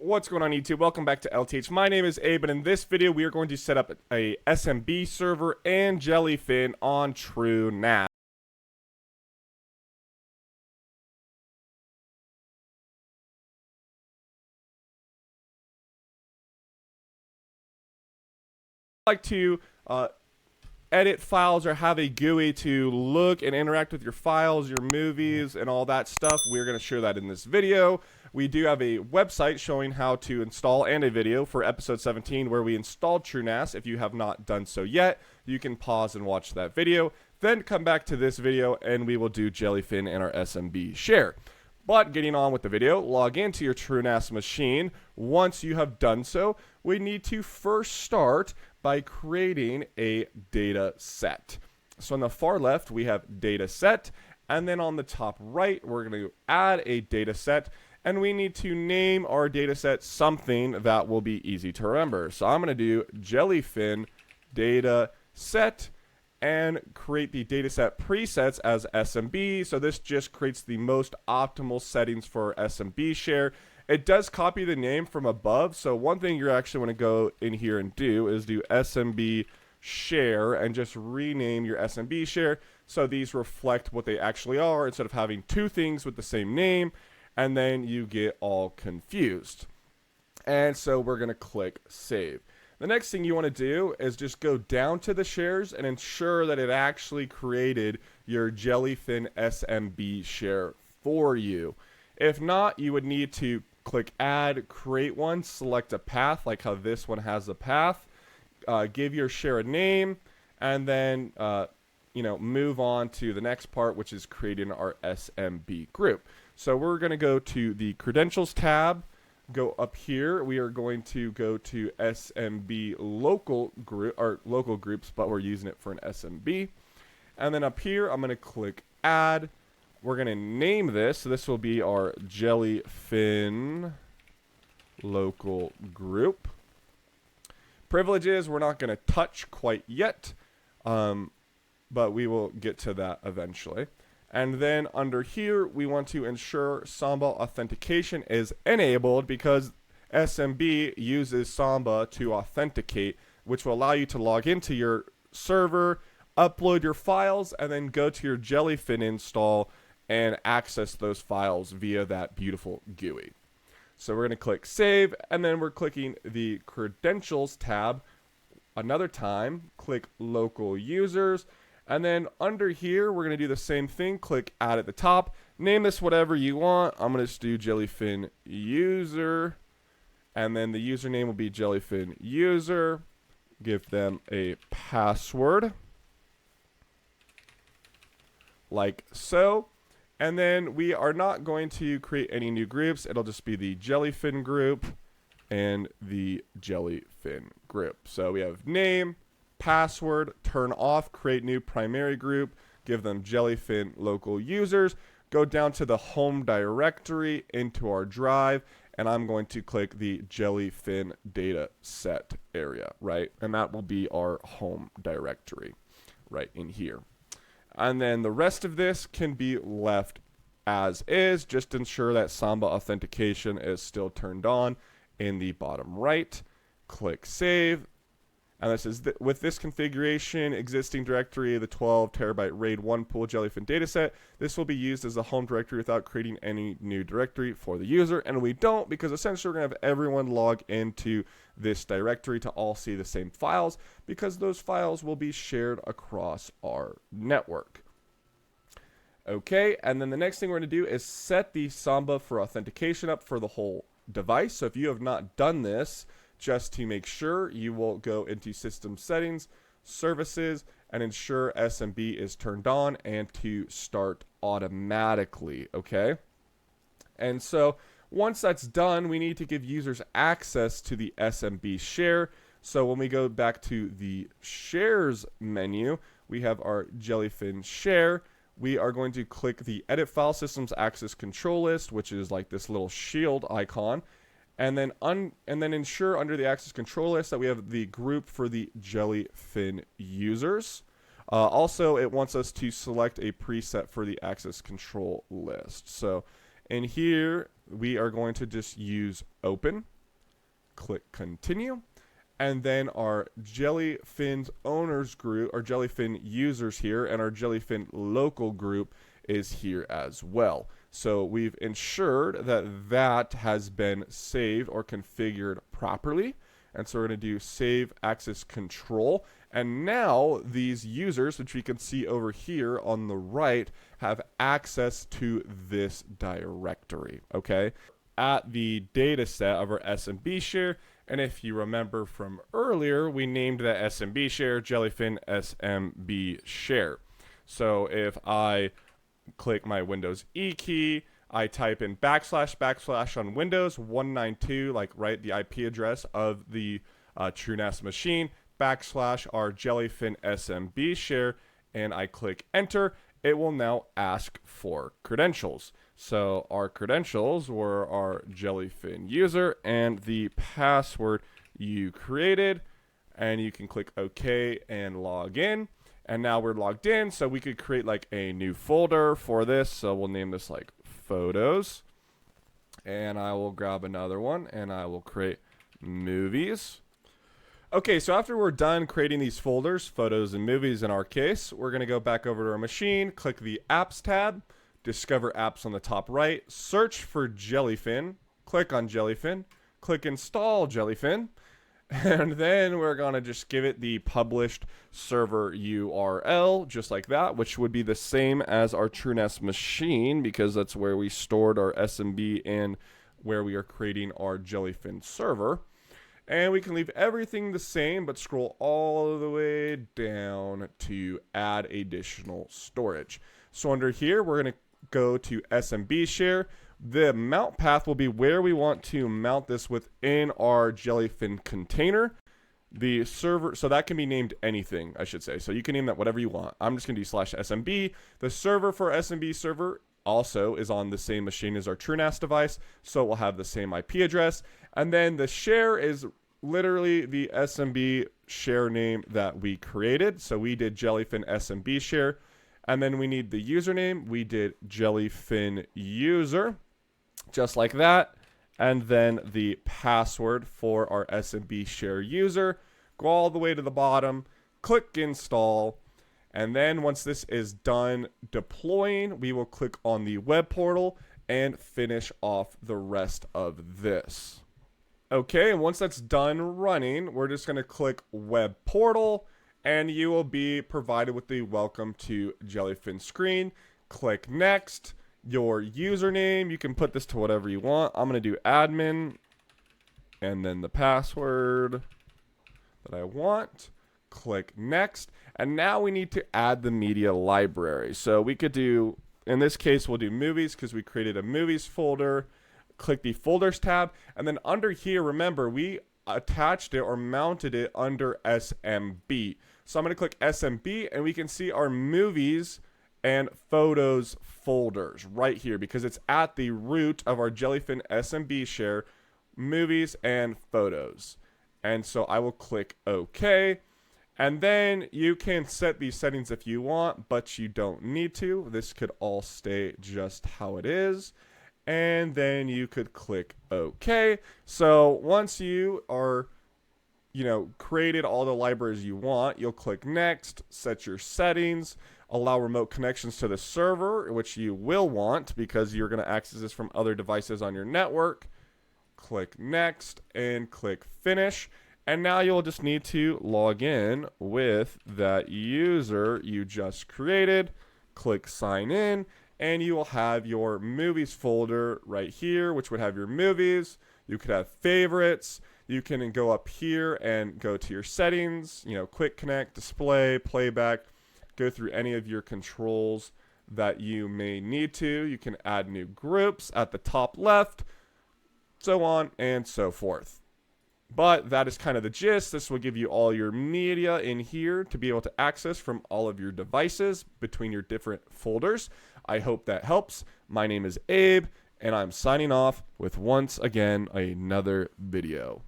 What's going on YouTube? Welcome back to LTH. My name is Abe, and in this video we are going to set up a SMB server and JellyFin on Truenas. I like to edit files or have a GUI to look and interact with your files, your movies, and all that stuff. We're going to share that in this video. We do have a website showing how to install and a video for episode 17 where we installed Truenas. If you have not done so yet, you can pause and watch that video. Then come back to this video and we will do JellyFin and our SMBShare. But getting on with the video, log into your Truenas machine. Once you have done so, we need to first start by creating a data set. So on the far left, we have data set, and then on the top right, we're going to add a data set, and we need to name our data set something that will be easy to remember. So I'm going to do JellyFin data set and create the dataset presets as SMB. So this just creates the most optimal settings for SMBShare. It does copy the name from above. So one thing you're actually want to go in here and do is do SMBShare and just rename your SMBShare so these reflect what they actually are instead of having two things with the same name and then you get all confused. And so we're going to click save. The next thing you want to do is just go down to the shares and ensure that it actually created your JellyFin SMBShare for you. If not, you would need to click add, create one, select a path like how this one has a path, give your share a name, and then move on to the next part, which is creating our SMB group. So we're going to go to the credentials tab. Go up here. We are going to go to SMB local group or local groups, but we're using it for an SMB. And then up here, I'm going to click add. We're going to name this. So this will be our JellyFin local group. Privileges, we're not going to touch quite yet, but we will get to that eventually. And then under here, we want to ensure Samba Authentication is enabled because SMB uses Samba to authenticate, which will allow you to log into your server, upload your files, and then go to your JellyFin install and access those files via that beautiful GUI. So we're going to click save, and then we're clicking the credentials tab another time, click local users. And then under here, we're going to do the same thing. Click add at the top. Name this whatever you want. I'm going to just do JellyFin user. And then the username will be JellyFin user. Give them a password. Like so. And then we are not going to create any new groups. It'll just be the JellyFin group and the JellyFin group. So we have name, password, turn off, create new primary group, give them JellyFin local users, go down to the home directory into our drive, and I'm going to click the JellyFin data set area, right? And that will be our home directory right in here. And then the rest of this can be left as is. Just ensure that Samba authentication is still turned on in the bottom right. Click save. And this is with this configuration, existing directory, the 12 terabyte RAID 1 pool JellyFin dataset, this will be used as the home directory without creating any new directory for the user. And we don't, because essentially we're going to have everyone log into this directory to all see the same files, because those files will be shared across our network. Okay, and then the next thing we're going to do is set the Samba for authentication up for the whole device. So if you have not done this, just to make sure, you will go into system settings, services, and ensure SMB is turned on and to start automatically, okay? And so once that's done, we need to give users access to the SMBShare. So when we go back to the shares menu, we have our JellyFin share. We are going to click the edit file systems access control list, which is like this little shield icon. And then ensure under the access control list that we have the group for the JellyFin users. Also, it wants us to select a preset for the access control list. So in here, we are going to just use open, click continue, and then our JellyFin's owners group, our JellyFin users here, and our JellyFin local group is here as well. So we've ensured that that has been saved or configured properly. And so we're going to do save access control. And now these users, which we can see over here on the right, have access to this directory, okay? At the data set of our SMBShare. And if you remember from earlier, we named that SMBShare JellyFin SMBShare. So if I click my Windows E key, I type in / on Windows 192, like right, the IP address of the Truenas machine, / our JellyFin SMBShare, and I click enter. It will now ask for credentials. So our credentials were our JellyFin user and the password you created, and you can click OK and log in. And now we're logged in, so we could create like a new folder for this. So we'll name this like photos, and I will grab another one and I will create movies. Okay, so after we're done creating these folders, photos and movies in our case, we're going to go back over to our machine, click the apps tab, discover apps on the top right, search for JellyFin, click on JellyFin, click install JellyFin, and then we're going to just give it the published server URL, just like that, which would be the same as our Truenas machine, because that's where we stored our SMB and where we are creating our JellyFin server. And we can leave everything the same, but scroll all the way down to add additional storage. So under here, we're going to go to SMBShare. The mount path will be where we want to mount this within our JellyFin container. The server, so that can be named anything, I should say. So you can name that whatever you want. I'm just going to do /SMB. The server for SMB server also is on the same machine as our Truenas device, so it will have the same IP address. And then the share is literally the SMB share name that we created. So we did JellyFin SMB share. And then we need the username. We did JellyFin user, just like that. And then the password for our SMB share user. Go all the way to the bottom, click install. And then once this is done deploying, we will click on the web portal and finish off the rest of this. Okay, and once that's done running, we're just going to click web portal, and you will be provided with the welcome to JellyFin screen. Click next. Your username, you can put this to whatever you want. I'm going to do admin, and then the password that I want. Click next. And now we need to add the media library. So we could do, in this case, we'll do movies because we created a movies folder. Click the folders tab, and then under here, remember, we attached it or mounted it under SMB. So I'm going to click SMB, and we can see our movies and photos folders right here because it's at the root of our JellyFin SMB share, movies and photos. And so I will click OK. And then you can set these settings if you want, but you don't need to. This could all stay just how it is. And then you could click OK. So once you are, created all the libraries you want, you'll click next, set your settings, allow remote connections to the server, which you will want because you're going to access this from other devices on your network. Click next and click finish. And now you'll just need to log in with that user you just created. Click sign in. And you will have your movies folder right here, which would have your movies. You could have favorites. You can go up here and go to your settings, quick connect, display, playback, go through any of your controls that you may need to. You can add new groups at the top left, so on and so forth. But that is kind of the gist. This will give you all your media in here to be able to access from all of your devices between your different folders. I hope that helps. My name is Abe, and I'm signing off with once again another video.